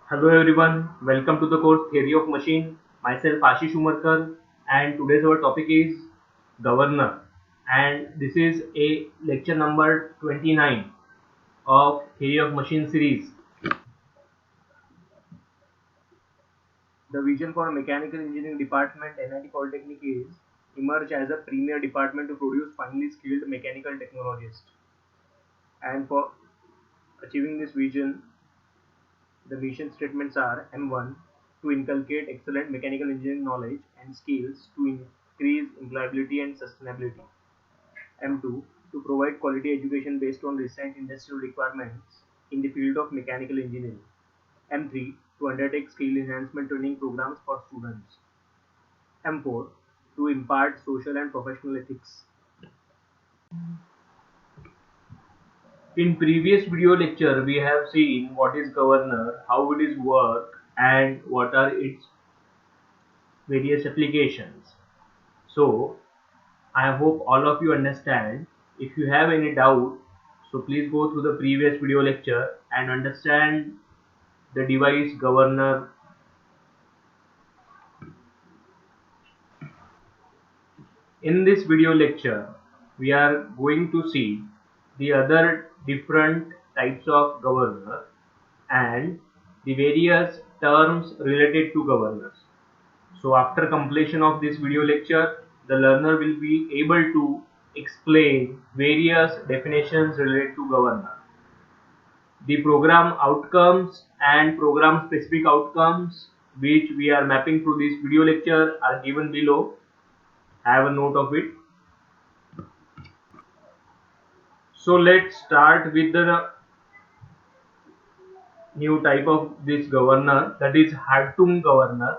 Hello everyone, welcome to the course Theory of Machine. Myself Ashish Umarkar, and today's our topic is Governor, and this is a lecture number 29 of Theory of Machine series. The vision for Mechanical Engineering Department NIT Polytechnic is emerge as a premier department to produce finely skilled mechanical technologists. And for achieving this vision, the mission statements are M1 to inculcate excellent mechanical engineering knowledge and skills to increase employability and sustainability. M2 to provide quality education based on recent industrial requirements in the field of mechanical engineering. M3 to undertake skill enhancement training programs for students. M4 to impart social and professional ethics. In previous video lecture, we have seen what is governor, how it is work, and what are its various applications. So I hope all of you understand. If you have any doubt, so please go through the previous video lecture and understand the device governor. In this video lecture, we are going to see the other different types of governor and the various terms related to governors. So after completion of this video lecture, the learner will be able to explain various definitions related to governor. The program outcomes and program specific outcomes which we are mapping through this video lecture are given below. Have a note of it. So let's start with the new type of this governor, that is Hartung governor.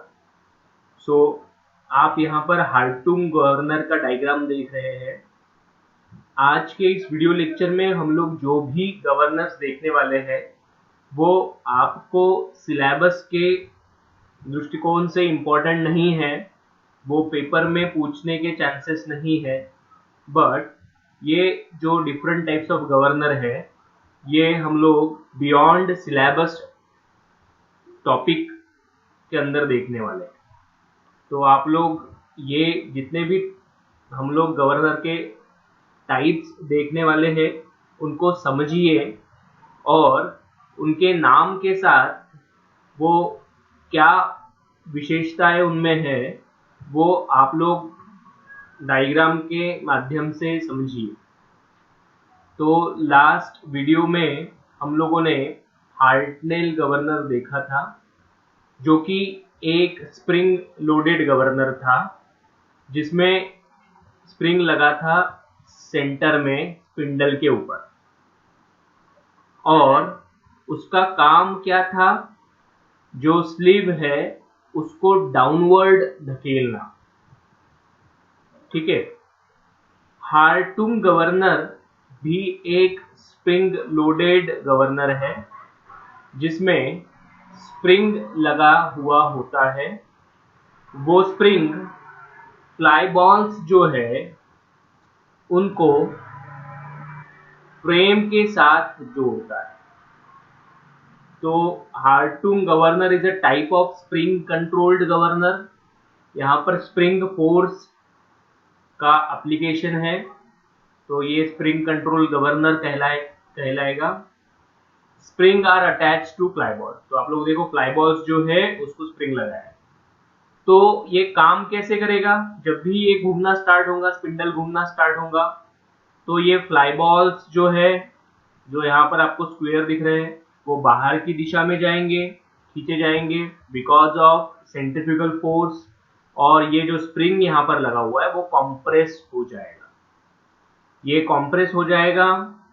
So आप यहाँ पर Hartung governor का diagram देख रहे हैं। आज के इस वीडियो लेक्चर में हम लोग जो भी गवर्नर्स देखने वाले हैं वो आपको सिलेबस के दृष्टिकोण से इम्पोर्टेंट नहीं है, वो पेपर में पूछने के चांसेस नहीं है, बट ये जो डिफरेंट टाइप्स ऑफ गवर्नर है ये हम लोग बियॉन्ड सिलेबस टॉपिक के अंदर देखने वाले हैं। तो आप लोग ये जितने भी हम लोग गवर्नर के टाइप्स देखने वाले हैं उनको समझिए और उनके नाम के साथ वो क्या विशेषताएं उनमें है वो आप लोग डायग्राम के माध्यम से समझिए। तो लास्ट वीडियो में हम लोगों ने हार्टनेल गवर्नर देखा था जो कि एक स्प्रिंग लोडेड गवर्नर था जिसमें स्प्रिंग लगा था सेंटर में स्पिंडल के ऊपर, और उसका काम क्या था, जो स्लीव है उसको डाउनवर्ड धकेलना। ठीक है। हार्टुंग गवर्नर भी एक स्प्रिंग लोडेड गवर्नर है जिसमें स्प्रिंग लगा हुआ होता है। वो स्प्रिंग फ्लाई बॉल्स जो है उनको फ्रेम के साथ जोड़ता है। तो Hartung governor is a type of spring controlled governor. यहाँ पर स्प्रिंग फोर्स का एप्लीकेशन है तो ये स्प्रिंग कंट्रोल गवर्नर कहलाएगा। Spring are attach to fly ball. तो आप लोग देखो फ्लाई बॉल्स जो है उसको स्प्रिंग लगा है। तो ये काम कैसे करेगा, जब भी ये घूमना स्टार्ट होगा, स्पिंडल घूमना स्टार्ट होगा तो ये फ्लाई बॉल्स जो है, जो यहाँ पर आपको स्क्वायर दिख रहे हैं, वो बाहर की दिशा में जाएंगे, खींचे जाएंगे बिकॉज ऑफ सेंट्रीफ्यूगल फोर्स, और ये जो स्प्रिंग यहाँ पर लगा हुआ है वो कॉम्प्रेस हो जाएगा। ये कॉम्प्रेस हो जाएगा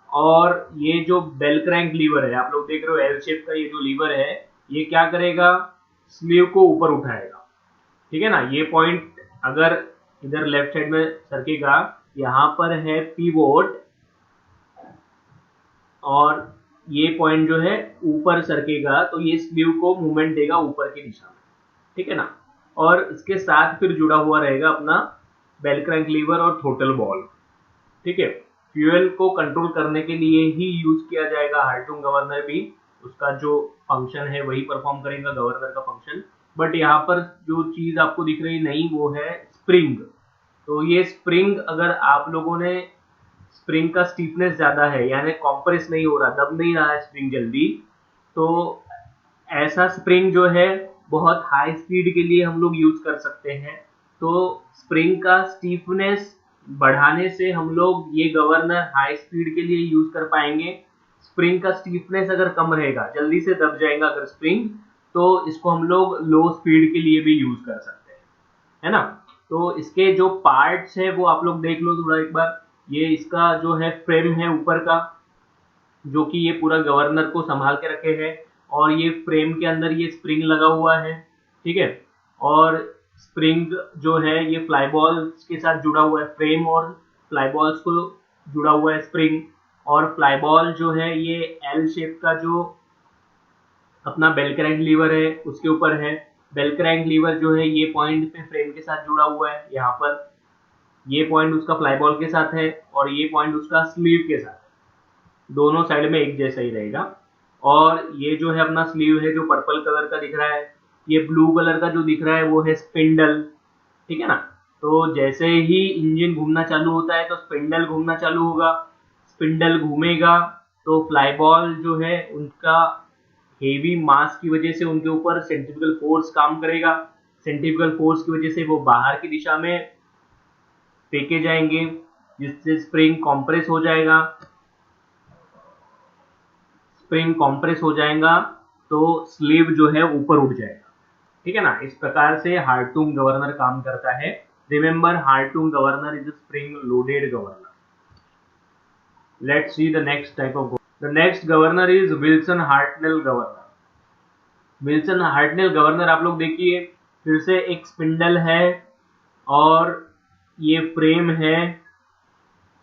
और ये जो बेल क्रैंक लीवर है, आप लोग देख रहे हो एल शेप का ये जो लीवर है, ये क्या करेगा, स्लीव को ऊपर उठाएगा। ठीक है ना। ये पॉइंट अगर इधर लेफ्ट साइड में सरकेगा, यहाँ पर है पिवोट, और ये पॉइंट जो है ऊपर सरकेगा तो ये स्लीव को मूवमेंट देगा ऊपर की दिशा में। ठीक है ना। और इसके साथ फिर जुड़ा हुआ रहेगा अपना बेल क्रैंक लीवर और थ्रोटल बॉल। ठीक है। फ्यूल को कंट्रोल करने के लिए ही यूज किया जाएगा हार्टुंग गवर्नर भी, उसका जो फंक्शन है वही परफॉर्म करेगा, गवर्नर का फंक्शन। बट यहाँ पर जो चीज आपको दिख रही नहीं वो है स्प्रिंग। तो ये स्प्रिंग, अगर आप लोगों ने स्प्रिंग का स्टीफनेस ज्यादा है, यानी कॉम्प्रेस नहीं हो रहा, दब नहीं रहा है स्प्रिंग जल्दी, तो ऐसा स्प्रिंग जो है बहुत हाई स्पीड के लिए हम लोग यूज कर सकते हैं। तो स्प्रिंग का स्टीफनेस बढ़ाने से हम लोग ये गवर्नर हाई स्पीड के लिए यूज कर पाएंगे। स्प्रिंग का स्टीफनेस अगर कम रहेगा, जल्दी से दब जाएगा अगर स्प्रिंग, तो इसको हम लोग लो स्पीड के लिए भी यूज कर सकते हैं, है ना। तो इसके जो पार्ट्स है वो आप लोग देख लो थोड़ा एक बार। ये इसका जो है फ्रेम है ऊपर का, जो कि ये पूरा गवर्नर को संभाल के रखे है, और ये फ्रेम के अंदर ये स्प्रिंग लगा हुआ है, ठीक है। और स्प्रिंग जो है ये फ्लाई बॉल्स के साथ जुड़ा हुआ है, फ्रेम और फ्लाई बॉल्स को जुड़ा हुआ है स्प्रिंग। और फ्लाई बॉल जो है ये एल शेप का जो अपना बेल क्रैंक लीवर है उसके ऊपर है। बेल क्रैंक लीवर जो है ये पॉइंट पे फ्रेम के साथ जुड़ा हुआ है, यहाँ पर ये पॉइंट उसका फ्लाई बॉल के साथ है और ये पॉइंट उसका स्लीव के साथ है। दोनों साइड में एक जैसा ही रहेगा। और ये जो है अपना स्लीव है जो पर्पल कलर का दिख रहा है, ये ब्लू कलर का जो दिख रहा है वो है स्पिंडल, ठीक है ना। तो जैसे ही इंजन घूमना चालू होता है तो स्पिंडल घूमना चालू होगा, स्पिंडल घूमेगा तो फ्लाई बॉल जो है उनका हेवी मास की वजह से उनके ऊपर सेंट्रीफ्यूगल फोर्स काम करेगा। सेंट्रीफ्यूगल फोर्स की वजह से वो बाहर की दिशा में फेंके जाएंगे, जिससे स्प्रिंग कॉम्प्रेस हो जाएगा। स्प्रिंग कॉम्प्रेस हो जाएगा तो स्लीव जो है ऊपर उठ जाएगा, ठीक है ना। इस प्रकार से हार्टूम गवर्नर काम करता है। रिमेंबर, हार्टूम governor is a spring loaded governor. Let's see the next type of governor. The next governor is Wilson Hartnell governor. Wilson Hartnell governor आप लोग देखिए, फिर से एक स्पिंडल है और ये फ्रेम है,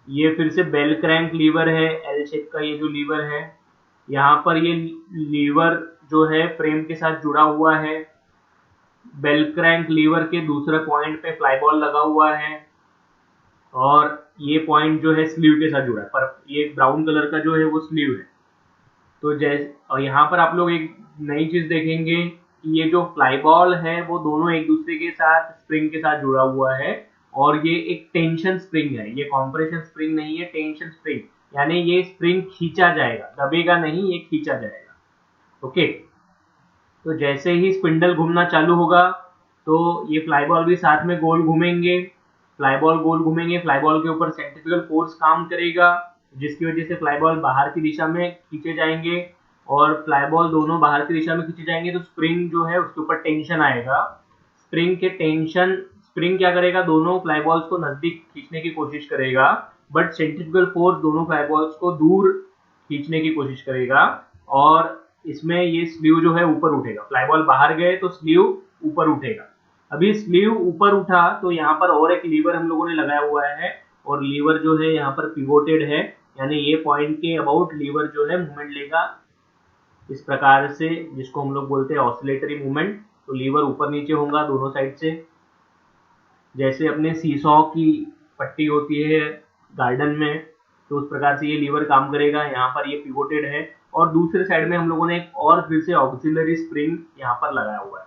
ये फिर से बेल क्रैंक लीवर है, एल शेप का ये जो लीवर है, यहाँ पर ये लीवर जो है फ्रेम के साथ जुड़ा हुआ है। बेल क्रैंक लीवर के दूसरे पॉइंट पे फ्लाई बॉल लगा हुआ है और ये पॉइंट जो है स्लीव के साथ जुड़ा है, पर ये ब्राउन कलर का जो है वो स्लीव है। तो जैसे, और यहाँ पर आप लोग एक नई चीज देखेंगे कि ये जो फ्लाई बॉल है वो दोनों एक दूसरे के साथ स्प्रिंग के साथ जुड़ा हुआ है, और ये एक टेंशन स्प्रिंग है, ये कॉम्प्रेशन स्प्रिंग नहीं है, टेंशन स्प्रिंग। यानी ये स्प्रिंग खींचा जाएगा, दबेगा नहीं, ये खींचा जाएगा, ओके। तो जैसे ही स्पिंडल घूमना चालू होगा तो ये फ्लाई बॉल भी साथ में गोल घूमेंगे, फ्लाई बॉल गोल घूमेंगे, फ्लाई बॉल के ऊपर सेंट्रीफ्यूगल फोर्स काम करेगा, जिसकी वजह से फ्लाई बॉल बाहर की दिशा में खींचे जाएंगे, और फ्लाई बॉल दोनों बाहर की दिशा में खींचे जाएंगे तो स्प्रिंग जो है उसके ऊपर टेंशन आएगा। स्प्रिंग के टेंशन, स्प्रिंग क्या करेगा, दोनों फ्लाई बॉल्स को नजदीक खींचने की कोशिश करेगा, बट सेंट्रीफ्यूगल फोर्स दोनों फ्लाई बॉल्स को दूर खींचने की कोशिश करेगा, और इसमें ये स्लीव जो है ऊपर उठेगा। फ्लाई बॉल बाहर गए तो स्लीव ऊपर उठेगा। अभी स्लीव ऊपर उठा तो यहाँ पर और एक लीवर हम लोगों ने लगाया हुआ है, और लीवर जो है यहाँ पर पिवोटेड है, यानी ये पॉइंट के अबाउट लीवर जो है मूवमेंट लेगा इस प्रकार से, जिसको हम लोग बोलते हैं ऑसिलेटरी मूवमेंट। तो लीवर ऊपर नीचे होगा दोनों साइड से, जैसे अपने सीसॉ की पट्टी होती है गार्डन में, तो उस प्रकार से ये लीवर काम करेगा। यहाँ पर ये पिवोटेड है, और दूसरे साइड में हम लोगों ने एक और फिर से ऑक्सिलरी स्प्रिंग यहाँ पर लगाया हुआ है।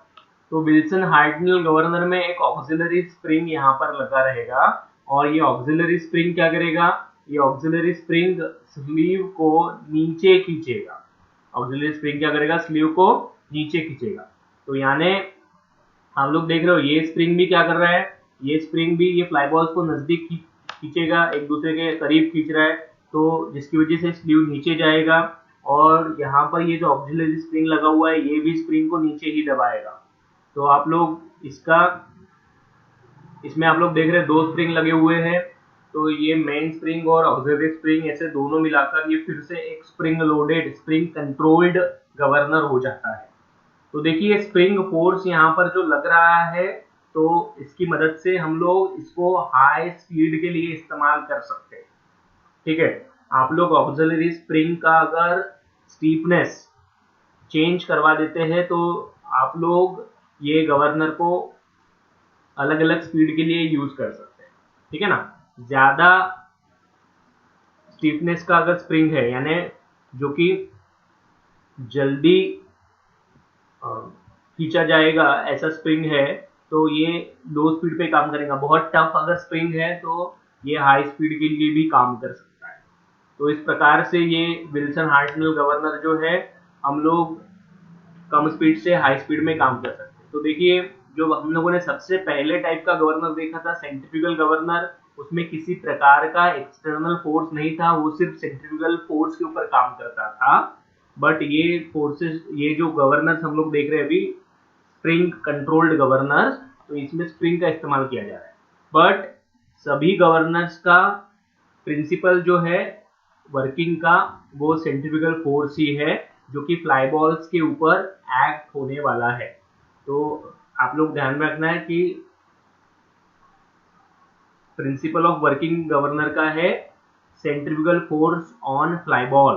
तो विल्सन हार्टनेल गवर्नर में एक ऑक्सिलरी स्प्रिंग यहाँ पर लगा रहेगा, और ये ऑक्सिलरी स्प्रिंग क्या करेगा, ये ऑक्सिलरी स्प्रिंग स्लीव को नीचे खींचेगा। ऑक्सिलरी स्प्रिंग क्या करेगा, स्लीव को नीचे खींचेगा। तो यानी हम लोग देख रहे हो ये स्प्रिंग भी क्या कर रहा है, ये स्प्रिंग भी ये फ्लाई बॉल्स को नजदीक खींचेगा, एक दूसरे के करीब खींच रहा है, तो जिसकी वजह से स्लीव नीचे जाएगा, और यहाँ पर ये जो ऑक्सिलरी स्प्रिंग लगा हुआ है ये भी स्प्रिंग को नीचे ही दबाएगा। तो आप लोग इसका, इसमें आप लोग देख रहे हैं दो स्प्रिंग लगे हुए हैं, तो ये मेन स्प्रिंग और ऑक्सिलरी स्प्रिंग ऐसे दोनों मिलाकर ये फिर से एक spring loaded, spring controlled governor हो जाता है। तो देखिए स्प्रिंग फोर्स यहाँ पर जो लग रहा है, तो इसकी मदद से हम लोग इसको हाई स्पीड के लिए इस्तेमाल कर सकते हैं, ठीक है। आप लोग ऑक्सिलरी स्प्रिंग का अगर स्टीफनेस चेंज करवा देते हैं तो आप लोग ये गवर्नर को अलग अलग स्पीड के लिए यूज कर सकते हैं, ठीक है ना। ज्यादा स्टीफनेस का अगर स्प्रिंग है, यानी जो कि जल्दी खींचा जाएगा ऐसा स्प्रिंग है तो ये लो स्पीड पे काम करेगा। बहुत टफ अगर स्प्रिंग है तो ये हाई स्पीड के लिए भी काम कर सकता है। तो इस प्रकार से ये विल्सन हार्टनेल गवर्नर जो है हम लोग कम स्पीड से हाई स्पीड में काम कर सकते हैं। तो देखिए, जो हम लोगों ने सबसे पहले टाइप का गवर्नर देखा था सेंट्रीफ्यूगल गवर्नर, उसमें किसी प्रकार का एक्सटर्नल फोर्स नहीं था, वो सिर्फ सेंट्रीफ्यूगल फोर्स के ऊपर काम करता था। बट ये फोर्सेस, ये जो गवर्नर्स हम लोग देख रहे हैं अभी, स्प्रिंग कंट्रोल्ड गवर्नर्स, तो इसमें स्प्रिंग का इस्तेमाल किया जा रहा है। बट सभी गवर्नर्स का प्रिंसिपल जो है वर्किंग का, वो सेंट्रीफ्यूगल फोर्स ही है जो कि फ्लाई बॉल्स के ऊपर एक्ट होने वाला है। तो आप लोग ध्यान में रखना है कि प्रिंसिपल ऑफ वर्किंग गवर्नर का है centrifugal force on fly ball,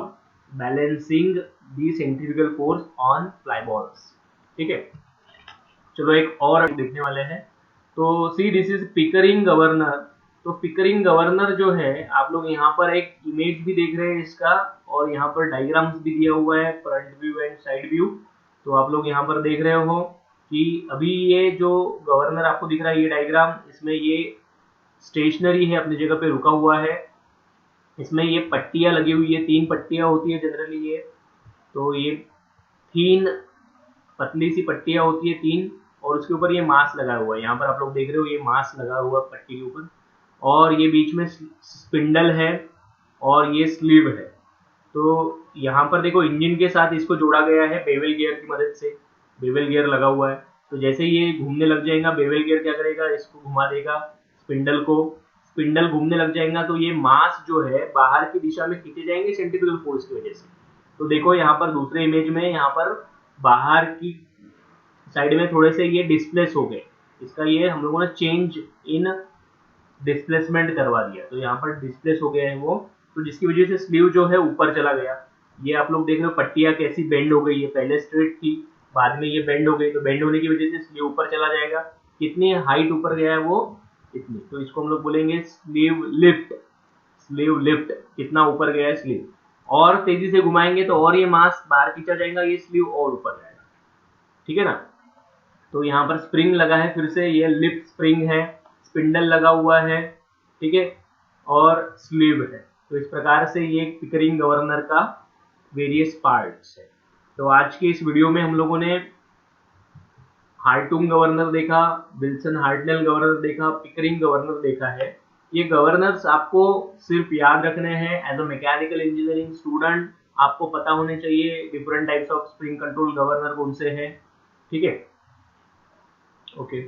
balancing the centrifugal force on fly balls. ठीक है, चलो एक और देखने वाले हैं। तो see this is Pickering governor. तो पिकरिंग गवर्नर जो है, आप लोग यहाँ पर एक इमेज भी देख रहे हैं इसका, और यहाँ पर डायग्राम्स भी दिया हुआ है, front view and side view. तो आप लोग यहाँ पर देख रहे हो कि अभी ये जो गवर्नर आपको दिख रहा है, ये डायग्राम, इसमें ये स्टेशनरी है, अपनी जगह पे रुका हुआ है। इसमें ये पट्टियां लगी हुई है, 3 पट्टियां होती है जनरली ये। तो ये 3 पतली सी पट्टियां होती है 3, और उसके ऊपर ये मास लगा हुआ है। यहाँ पर आप लोग देख रहे हो ये मास लगा हुआ पट्टी के ऊपर, और ये बीच में स्पिंडल है और ये स्लीव है। तो यहाँ पर देखो इंजन के साथ इसको जोड़ा गया है बेवल गियर की मदद से, बेवल गियर लगा हुआ है। तो जैसे ये घूमने लग जाएगा, बेवल गियर क्या करेगा, इसको घुमा देगा स्पिंडल को, स्पिंडल घूमने लग जाएगा तो ये मास जो है बाहर की दिशा में खींचे जाएंगे सेंट्रीफ्यूगल फोर्स की वजह से। तो देखो यहाँ पर दूसरे इमेज में, यहाँ पर बाहर की साइड में थोड़े से ये डिस्प्लेस हो गए, इसका ये हम लोगों ने चेंज इन डिस्प्लेसमेंट करवा दिया। तो यहाँ पर डिस्प्लेस हो गया है वो, तो जिसकी वजह से स्लीव जो है ऊपर चला गया। ये आप लोग देख रहे हो पट्टियां कैसी बेंड हो गई है, पहले स्ट्रेट थी, बाद में ये बेंड हो गई। तो बेंड होने की वजह से स्लीव ऊपर चला जाएगा। कितनी हाइट ऊपर गया है वो, इतनी। तो इसको हम लोग बोलेंगे स्लीव लिफ्ट। स्लीव लिफ्ट, कितना ऊपर गया है स्लीव। और तेजी से घुमाएंगे तो और ये मास बाहर खींचा जाएगा, ये स्लीव और ऊपर जाएगा। ठीक है ना। तो यहाँ पर स्प्रिंग लगा है, फिर से ये लिफ्ट स्प्रिंग है, स्पिंडल लगा हुआ है, ठीक है, और स्लीव है। तो इस प्रकार से ये पिकरिंग गवर्नर का वेरियस पार्ट्स है। तो आज के इस वीडियो में हम लोगों ने हार्टुंग गवर्नर देखा, विल्सन हार्टनेल गवर्नर देखा, पिकरिंग गवर्नर देखा है। ये गवर्नर्स आपको सिर्फ याद रखने हैं as a mechanical engineering student, आपको पता होने चाहिए different types of spring control governor कौन से हैं। ठीक है, ओके।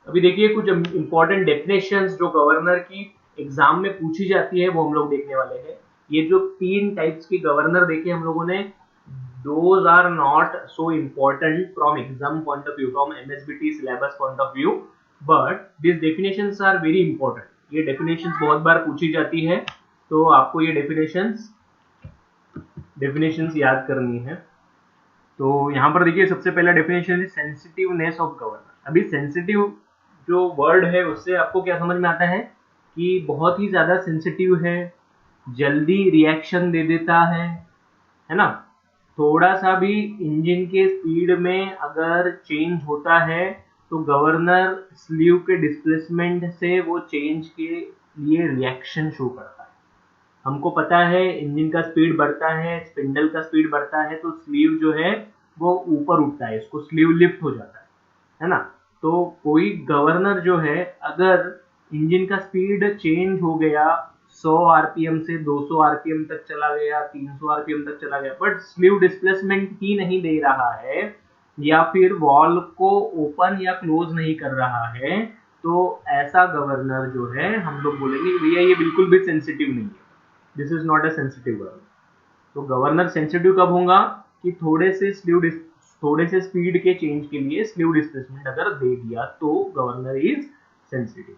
अभी देखिए कुछ इंपॉर्टेंट डेफिनेशंस जो गवर्नर की एग्जाम में पूछी जाती है वो हम लोग देखने वाले हैं। ये जो 3 टाइप्स की गवर्नर देखे हम लोगों ने, those are not so important from exam point of view, from MSBT syllabus point of view, but these definitions are very important. ये definitions बहुत बार पूछी जाती है, तो आपको ये definitions याद करनी है। तो यहाँ पर देखिए सबसे पहला डेफिनेशन है सेंसिटिवनेस ऑफ गवर्नर। अभी सेंसिटिव जो वर्ड है उससे आपको क्या समझ में आता है कि बहुत ही ज्यादा सेंसिटिव है, जल्दी रिएक्शन दे देता है ना। थोड़ा सा भी इंजन के स्पीड में अगर चेंज होता है तो गवर्नर स्लीव के डिस्प्लेसमेंट से वो चेंज के लिए रिएक्शन शो करता है। हमको पता है इंजन का स्पीड बढ़ता है, स्पिंडल का स्पीड बढ़ता है, तो स्लीव जो है वो ऊपर उठता है, इसको स्लीव लिफ्ट हो जाता है ना। तो कोई गवर्नर जो है, अगर इंजन का स्पीड चेंज हो गया, 100 आरपीएम से 200 आरपीएम तक चला गया, 300 आरपीएम तक चला गया, बट स्लीव डिस्प्लेसमेंट ही नहीं दे रहा है, या फिर वॉल्व को ओपन या क्लोज नहीं कर रहा है, तो ऐसा गवर्नर जो है हम लोग बोलेंगे भैया ये बिल्कुल भी सेंसिटिव नहीं है, this is not a sensitive governor. तो गवर्नर सेंसिटिव कब होगा कि थोड़े से स्पीड के चेंज के लिए स्लीव डिस्प्लेसमेंट अगर दे दिया तो गवर्नर इज सेंसिटिव।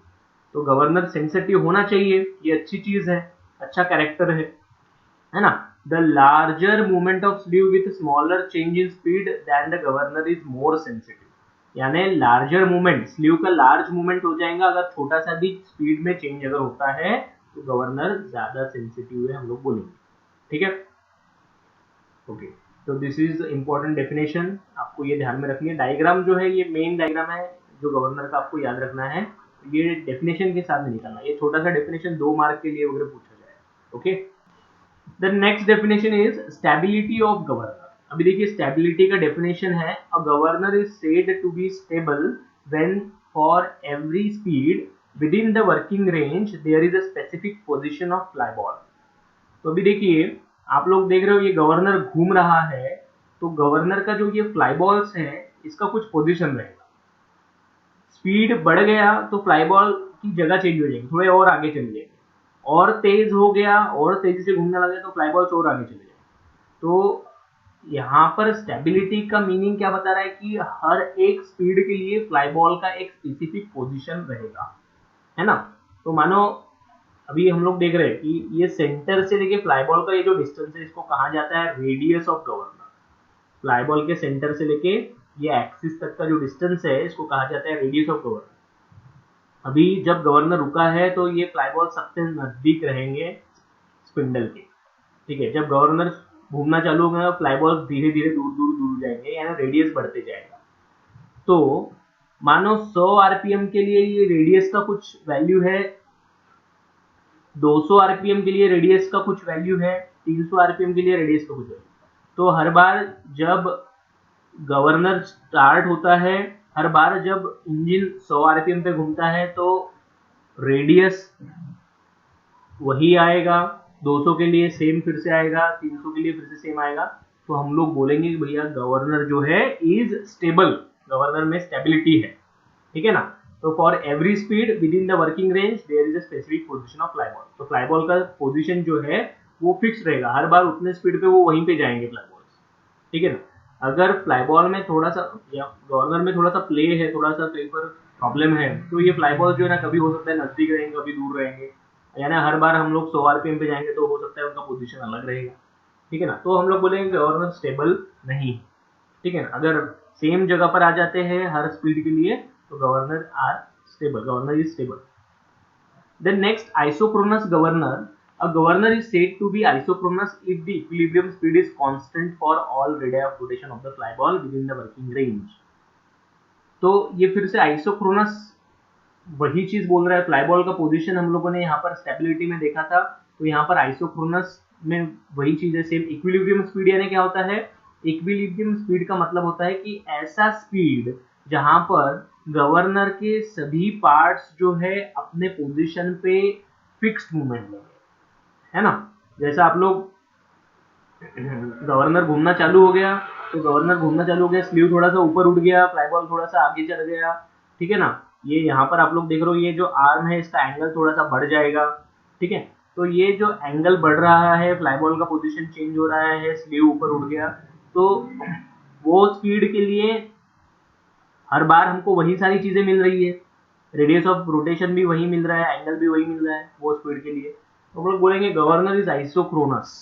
तो गवर्नर सेंसिटिव होना चाहिए, ये अच्छी चीज है, अच्छा कैरेक्टर है ना। The larger movement of sleeve with smaller change in speed than the governor is more sensitive. यानी लार्जर मूवमेंट, स्लीव का लार्ज मूवमेंट हो जाएगा, अगर छोटा सा भी स्पीड में चेंज अगर होता है तो गवर्नर ज्यादा सेंसिटिव है हम लोग बोलेंगे। ठीक है, ओके, तो दिस इज इम्पोर्टेंट डेफिनेशन, आपको ये ध्यान में रखनी है। डायग्राम जो है ये मेन डायग्राम है जो गवर्नर का, आपको याद रखना है। ये डेफिनेशन के साथ में निकालना, ये छोटा सा डेफिनेशन 2 मार्क के लिए वगैरह पूछा जाए। Okay, the next definition is stability of governor. अभी देखिए स्टेबिलिटी का डेफिनेशन है, a governor is said to be stable when for every speed within the working range there is a specific position of fly ball. तो अभी देखिए आप लोग देख रहे हो ये गवर्नर घूम रहा है, तो गवर्नर का जो ये फ्लाई बॉल्स है इसका कुछ पोजीशन रहेगा। स्पीड बढ़ गया तो फ्लाई बॉल की जगह चेंज हो जाएगी, थोड़े और आगे चले जाएंगे, और तेज हो गया और तेजी से घूमने लगे तो फ्लाई बॉल्स और आगे चले जाएंगे। तो यहाँ पर स्टेबिलिटी का मीनिंग क्या बता रहा है कि हर एक स्पीड के लिए फ्लाई बॉल का एक स्पेसिफिक पोजीशन रहेगा, है ना। तो मानो अभी हम लोग देख रहे हैं कि ये सेंटर से लेके फ्लाई बॉल का ये जो डिस्टेंस है इसको कहा जाता है radius of governor. Fly ball के सेंटर से लेके ये एक्सिस तक का जो डिस्टेंस है इसको कहा जाता है रेडियस ऑफ गवर्नर। अभी जब गवर्नर रुका है तो ये फ्लाई बॉल सबसे नजदीक रहेंगे स्पिंडल के, ठीक है। जब गवर्नर घूमना चालू होगा फ्लाई बॉल धीरे धीरे दूर दूर दूर जाएंगे, यानी रेडियस बढ़ते जाएगा। तो मानो 100 आरपीएम के लिए ये रेडियस का कुछ वैल्यू है, 200 आरपीएम के लिए रेडियस का कुछ वैल्यू है, 300 आरपीएम के लिए रेडियस का कुछ वैल्यू। तो हर बार जब गवर्नर स्टार्ट होता है, हर बार जब इंजन 100 आरपीएम पे घूमता है तो रेडियस वही आएगा, 200 के लिए सेम फिर से आएगा, 300 के लिए फिर से सेम आएगा। तो हम लोग बोलेंगे कि भैया गवर्नर जो है इज स्टेबल, गवर्नर में स्टेबिलिटी है, ठीक है ना। तो for every speed within the working range there is a specific position of fly ball. तो फ्लाई बॉल का पोजीशन जो है वो फिक्स रहेगा, हर बार उतने स्पीड पे वो वहीं पे जाएंगे फ्लाई बॉल्स, ठीक है ना। अगर फ्लाई बॉल में थोड़ा सा या गवर्नर में थोड़ा सा प्ले है, थोड़ा सा कहीं पर प्रॉब्लम है, तो ये फ्लाई बॉल जो है ना कभी हो सकता है नजदीक रहेंगे, कभी दूर रहेंगे, यानी हर बार हम लोग 100 आरपीएम पे जाएंगे तो हो सकता है उनका पोजीशन अलग रहेगा, ठीक है ना। तो हम लोग बोलेंगे गवर्नर स्टेबल नहीं, ठीक है ना। अगर सेम जगह पर आ जाते हैं हर स्पीड के लिए तो governor are stable, governor is stable. Then next, isochronous governor. A governor is said to be isochronous if the equilibrium speed is constant for all radii of rotation of the fly ball within the working range. तो ये फिर से isochronous वही चीज बोल रहा है। Fly ball का पोजीशन हम लोगों ने यहाँ पर स्टेबिलिटी में देखा था, तो यहाँ पर आइसोक्रोनस में वही चीज है सेम। इक्विलिब्रियम स्पीड यानी क्या होता है, इक्विलिब्रियम स्पीड का मतलब होता है कि ऐसा स्पीड जहां पर गवर्नर के सभी पार्ट्स जो है अपने पोजीशन पे फिक्स्ड मूवमेंट में है ना। जैसा आप लोग गवर्नर घूमना चालू हो गया तो गवर्नर घूमना चालू हो गया, स्लीव थोड़ा सा ऊपर उठ गया, फ्लाई बॉल थोड़ा सा आगे चढ़ गया, ठीक है ना। ये यहाँ पर आप लोग देख रहे हो ये जो आर्म है इसका एंगल थोड़ा सा बढ़ जाएगा, ठीक है। तो ये जो एंगल बढ़ रहा है, फ्लाई बॉल का पोजीशन चेंज हो रहा है, स्लीव ऊपर उठ गया, तो वो स्पीड के लिए हर बार हमको वही सारी चीजें मिल रही है, रेडियस ऑफ रोटेशन भी वही मिल रहा है, एंगल भी वही मिल रहा है वो स्पीड के लिए। तो हम लोग बोलेंगे governor is isochronous,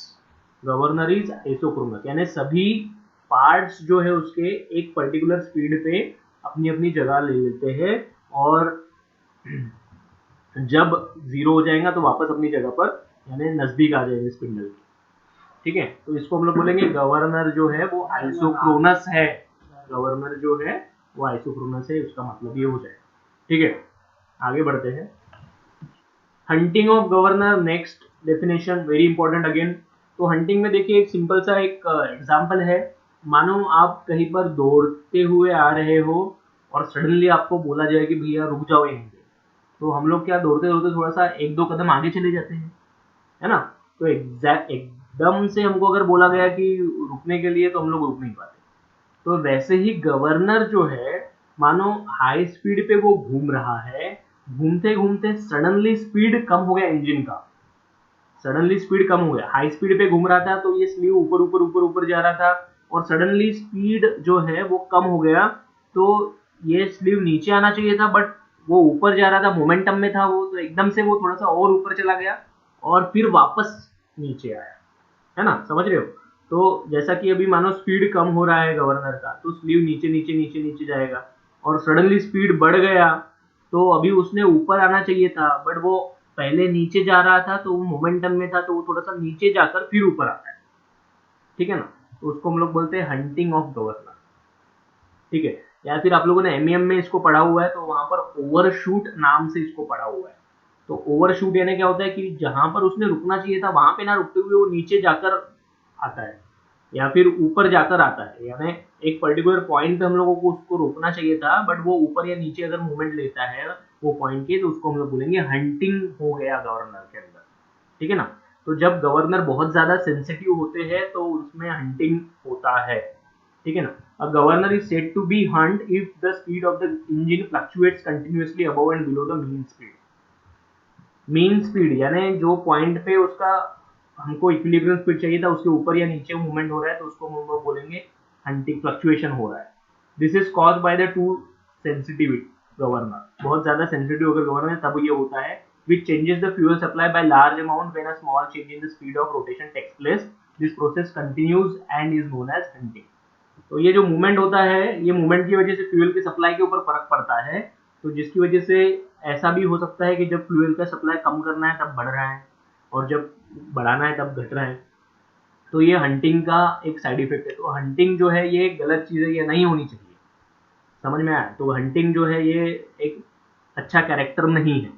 governor is isochronous यानी सभी पार्ट्स जो है उसके एक पर्टिकुलर स्पीड पे अपनी अपनी जगह ले लेते हैं, और जब जीरो हो जाएगा तो वापस अपनी जगह पर यानी नजदीक आ जाएंगे स्पिंडल के, ठीक है। तो इसको हम लोग बोलेंगे गवर्नर जो है वो आइसोक्रोनस है, गवर्नर जो है वो आइसोक्रोनस है, उसका मतलब ये हो जाए, ठीक है। आगे बढ़ते हैं, hunting of governor. Next definition very important again. तो हंटिंग में देखिए एक सिंपल सा एक एग्जांपल है, मानो आप कहीं पर दौड़ते हुए आ रहे हो और सडनली आपको बोला जाए कि भैया रुक जाओ यहीं पे, तो हम लोग क्या दौड़ते दौड़ते थोड़ा सा एक दो कदम आगे चले जाते हैं, है ना। तो एग्जैक्ट एकदम से हमको अगर बोला गया कि रुकने के लिए तो हम लोग रुक नहीं पाते। तो वैसे ही गवर्नर जो है मानो हाई स्पीड पे वो घूम रहा है, घूमते घूमते सडनली स्पीड कम हो गया इंजन का, सडनली स्पीड कम हो गया, हाई स्पीड पे घूम रहा था तो ये स्लीव ऊपर ऊपर ऊपर ऊपर जा रहा था, और सडनली स्पीड जो है वो कम हो गया, तो ये स्लीव नीचे आना चाहिए था बट वो ऊपर जा रहा था, मोमेंटम में था वो, तो एकदम से वो थोड़ा सा और ऊपर चला गया और फिर वापस नीचे आया, है ना, समझ रहे हो। तो जैसा कि अभी मानो स्पीड कम हो रहा है गवर्नर का, तो स्लीव नीचे नीचे नीचे नीचे जाएगा, और सडनली स्पीड बढ़ गया तो अभी उसने ऊपर आना चाहिए था बट वो पहले नीचे जा रहा था, तो वो मोमेंटम में था तो वो थोड़ा सा नीचे जाकर फिर ऊपर आता है, ठीक है ना। तो उसको हम लोग बोलते हैं हंटिंग ऑफ गवर्नर, ठीक है। या फिर आप लोगों ने एमईएम में इसको पढ़ा हुआ है तो वहां पर ओवरशूट नाम से इसको पढ़ा हुआ है। तो ओवरशूट यानी क्या होता है कि जहां पर उसने रुकना चाहिए था वहां पे ना रुकते हुए वो नीचे जाकर आता है या फिर ऊपर जाकर आता है, यानी एक पर्टिकुलर पॉइंट पे हम लोगों को उसको रोकना चाहिए था बट वो ऊपर या नीचे अगर मूवमेंट लेता है वो पॉइंट के, तो उसको हम लोग बोलेंगे हंटिंग हो गया गवर्नर के अंदर, ठीक है ना। तो जब गवर्नर बहुत ज्यादा सेंसिटिव होते हैं तो उसमें हंटिंग होता है, ठीक है ना। A governor is said to be hunt if the speed of the engine fluctuates continuously above and below the mean speed. Mean speed यानी जो पॉइंट पे उसका हमको इक्विलिब्रियम स्पीड चाहिए था उसके ऊपर या नीचे मूवमेंट हो रहा है तो उसको हम लोग बोलेंगे हंटिंग, फ्लक्चुएशन हो रहा है। This is caused by the two sensitivity governor, बहुत ज्यादा सेंसिटिव अगर गवर्नर है तब ये होता है, which changes the fuel supply by large amount when a small change in the speed of rotation takes place. This process continues and is known as hunting. तो ये जो मूवमेंट होता है ये मूवमेंट की वजह से फ्यूल की सप्लाई के ऊपर फर्क पड़ता है, तो जिसकी वजह से ऐसा भी हो सकता है कि जब फ्यूल का सप्लाई कम करना है तब बढ़ रहा है और जब बढ़ाना है तब घट रहा है। तो ये हंटिंग का एक साइड इफेक्ट है। तो हंटिंग जो है ये गलत चीज़ है, ये नहीं होनी चाहिए, समझ में आया। तो हंटिंग जो है ये एक अच्छा कैरेक्टर नहीं है,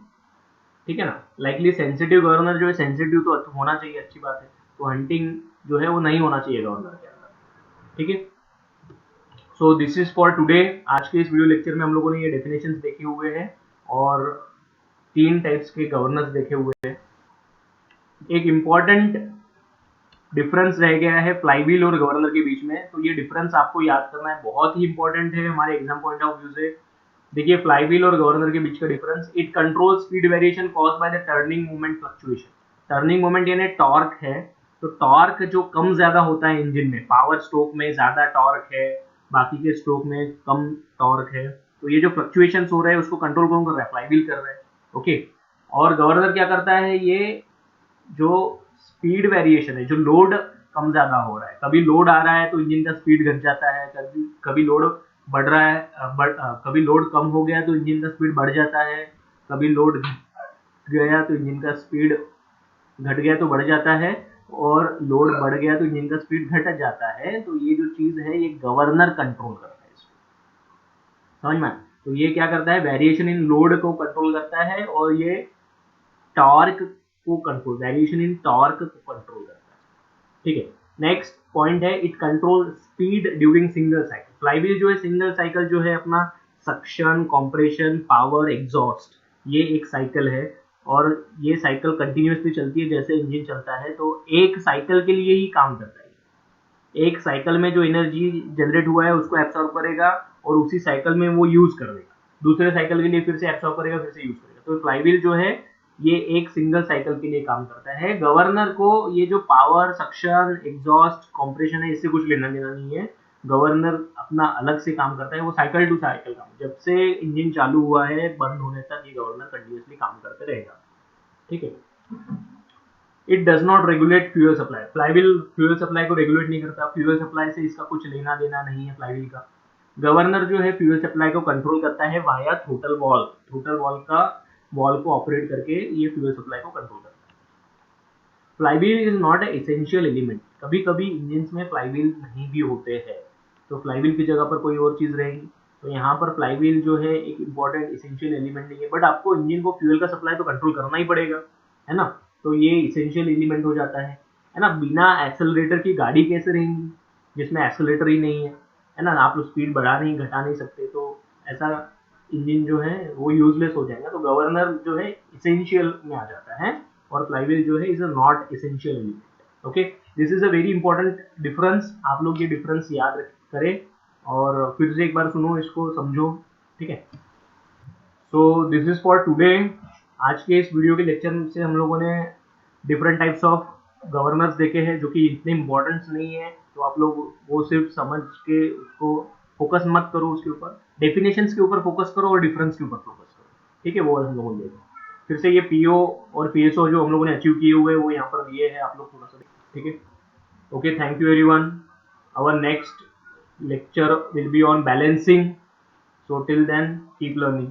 ठीक है ना। लाइकली सेंसिटिव गवर्नर जो है सेंसिटिव तो होना चाहिए, अच्छी बात है। तो हंटिंग जो है वो नहीं होना चाहिए गवर्नर के अंदर, ठीक है। So this is for today. आज के इस वीडियो लेक्चर में हम लोगों ने ये डेफिनेशंस देखे हुए हैं और 3 टाइप्स के गवर्नर्स देखे हुए हैं। एक इम्पॉर्टेंट डिफरेंस रह गया है फ्लाईव्हील और गवर्नर के बीच में, तो ये डिफरेंस आपको याद करना है, बहुत ही इंपॉर्टेंट है हमारे एग्जाम पॉइंट ऑफ व्यू से। देखिए फ्लाईव्हील और गवर्नर के बीच का difference, it control speed variation caused by the turning moment fluctuation. Turning moment यानी टॉर्क है, तो टॉर्क जो कम ज्यादा होता है इंजन में, पावर स्ट्रोक में ज्यादा टॉर्क है, बाकी के स्ट्रोक में कम टॉर्क है, तो ये जो फ्लक्चुएशन हो रहा है उसको कंट्रोल कौन कर रहा है, फ्लाईव्हील कर रहा है, ओके। और गवर्नर क्या करता है, ये जो स्पीड वेरिएशन है, जो लोड कम ज्यादा हो रहा है, कभी लोड आ रहा है तो इंजन का स्पीड घट जाता है, कभी लोड बढ़ रहा है, कभी लोड कम हो गया तो इंजन का स्पीड बढ़ जाता है, कभी लोड गया तो इंजन का स्पीड घट गया तो बढ़ जाता है, और लोड बढ़ गया तो इंजन का स्पीड घट जाता है। तो ये जो चीज है ये गवर्नर कंट्रोल करता है इसको, समझ में। तो ये क्या करता है, वेरिएशन इन लोड को कंट्रोल करता है और ये टॉर्क को कंट्रोल, वेरिएशन इन टॉर्क को कंट्रोल करता है, ठीक है। नेक्स्ट पॉइंट है, it control speed during single cycle. Flywheel जो है सिंगल साइकिल जो है अपना सक्शन, कंप्रेशन, पावर, एग्जॉस्ट, ये एक साइकिल है और ये साइकिल कंटिन्यूसली चलती है जैसे इंजन चलता है, तो एक साइकिल के लिए ही काम करता है। एक साइकिल में जो एनर्जी जनरेट हुआ है उसको एब्सॉर्ब करेगा और उसी साइकिल में वो यूज कर देगा, दूसरे साइकिल के लिए फिर से एब्सॉर्ब करेगा, फिर से यूज करेगा। तो फ्लाईव्हील जो है ये एक सिंगल साइकिल के लिए काम करता है। गवर्नर को ये जो पावर, सक्शन, एग्जॉस्ट, कंप्रेशन है इससे कुछ लेना देना नहीं है, गवर्नर अपना अलग से काम करता है, वो साइकिल टू साइकिल काम, जब से इंजन चालू हुआ है बंद होने तक ये गवर्नर कंटिन्यूसली काम करते रहेगा, ठीक है। It does not regulate fuel supply. Flywheel fuel supply को रेगुलेट नहीं करता, फ्यूल सप्लाई से इसका कुछ लेना देना नहीं है फ्लाईव्हील का। गवर्नर जो है फ्यूल सप्लाई को कंट्रोल करता है via throttle valve, throttle valve का वॉल्व को ऑपरेट करके ये फ्यूल सप्लाई को कंट्रोल करता है। Flywheel is not a essential element, कभी कभी इंजन में फ्लाईव्हील नहीं भी होते हैं, तो फ्लाईव्हील की जगह पर कोई और चीज रहेगी, तो यहाँ पर फ्लाईव्हील जो है एक इंपॉर्टेंट एसेंशियल एलिमेंट नहीं है, बट आपको इंजन को फ्यूल का सप्लाई तो कंट्रोल करना ही पड़ेगा, है ना। तो ये एसेंशियल एलिमेंट हो जाता है ना। बिना एक्सेलरेटर की गाड़ी कैसे रहेंगी जिसमें एक्सेलरेटर ही नहीं है ना, आप स्पीड बढ़ा नहीं घटा नहीं सकते, तो ऐसा इंजन जो है वो यूजलेस हो जाएगा। तो गवर्नर जो है इसेंशियल में आ जाता है और फ्लाईव्हील जो है is a not essential element, okay. This is a very important difference, आप लोग ये डिफरेंस याद करें और फिर से एक बार सुनो, इसको समझो, ठीक है। So this is for today. आज के इस वीडियो के लेक्चर से हम लोगों ने डिफरेंट टाइप्स ऑफ गवर्नर्स देखे हैं जो कि इतने इम्पोर्टेंट्स नहीं है, तो आप लोग वो सिर्फ समझ के उसको फोकस मत करो, उसके ऊपर डेफिनेशंस के ऊपर फोकस करो और डिफरेंस के ऊपर फोकस करो, ठीक है। वो हम लोगों ने फिर से ये पीओ और पीएसओ जो हम लोगों ने अचीव किए हुए वो यहाँ पर दिए हैं, आप लोग थोड़ा सा, ठीक है। Okay, thank you everyone. Our next lecture will be on balancing, so till then keep learning.